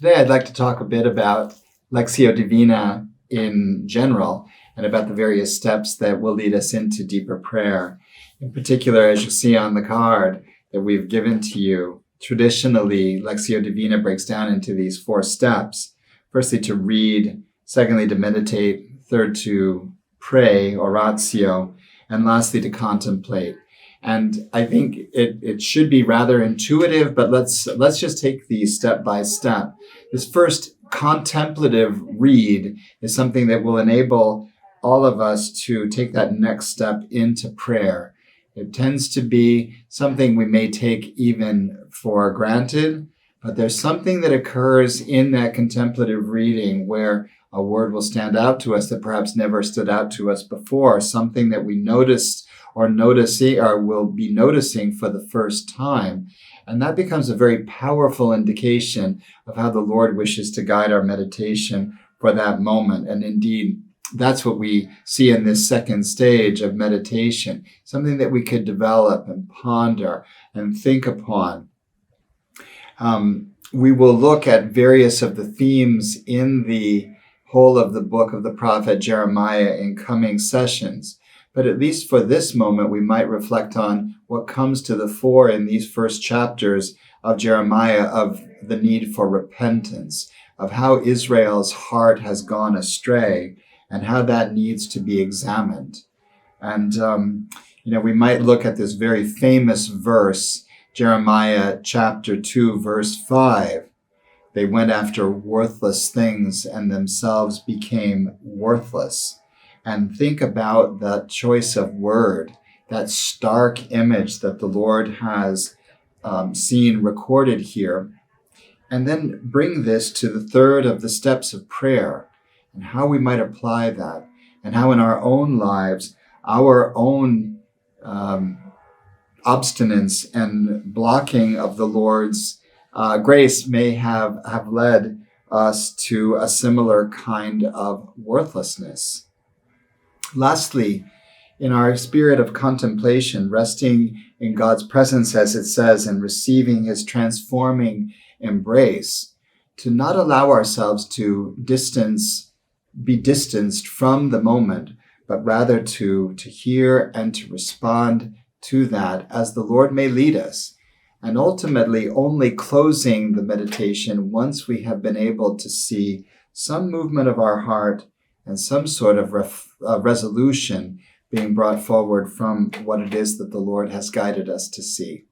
Today I'd like to talk a bit about Lectio Divina in general and about the various steps that will lead us into deeper prayer. In particular, as you see on the card that we've given to you, traditionally Lectio Divina breaks down into these 4 steps. Firstly, to read, secondly, to meditate, third, to pray, oratio, and lastly, to contemplate. And I think it should be rather intuitive, but let's just take these step by step. This first contemplative read is something that will enable all of us to take that next step into prayer. It tends to be something we may take even for granted, but there's something that occurs in that contemplative reading where a word will stand out to us that perhaps never stood out to us before, something that we noticed or will be noticing for the first time. And that becomes a very powerful indication of how the Lord wishes to guide our meditation for that moment. And indeed, that's what we see in this second stage of meditation, something that we could develop and ponder and think upon. We will look at various of the themes in the whole of the book of the prophet Jeremiah in coming sessions. But at least for this moment, we might reflect on what comes to the fore in these first chapters of Jeremiah of the need for repentance, of how Israel's heart has gone astray and how that needs to be examined. And, we might look at this very famous verse, Jeremiah chapter 2, verse 5. They went after worthless things and themselves became worthless. And think about that choice of word, that stark image that the Lord has seen recorded here. And then bring this to the third of the steps of prayer and how we might apply that and how in our own lives, our own obstinance and blocking of the Lord's grace may have led us to a similar kind of worthlessness. Lastly, in our spirit of contemplation, resting in God's presence, as it says, and receiving his transforming embrace, to not allow ourselves to be distanced from the moment, but rather to hear and to respond to that as the Lord may lead us. And ultimately, only closing the meditation once we have been able to see some movement of our heart and some sort of resolution being brought forward from what it is that the Lord has guided us to see.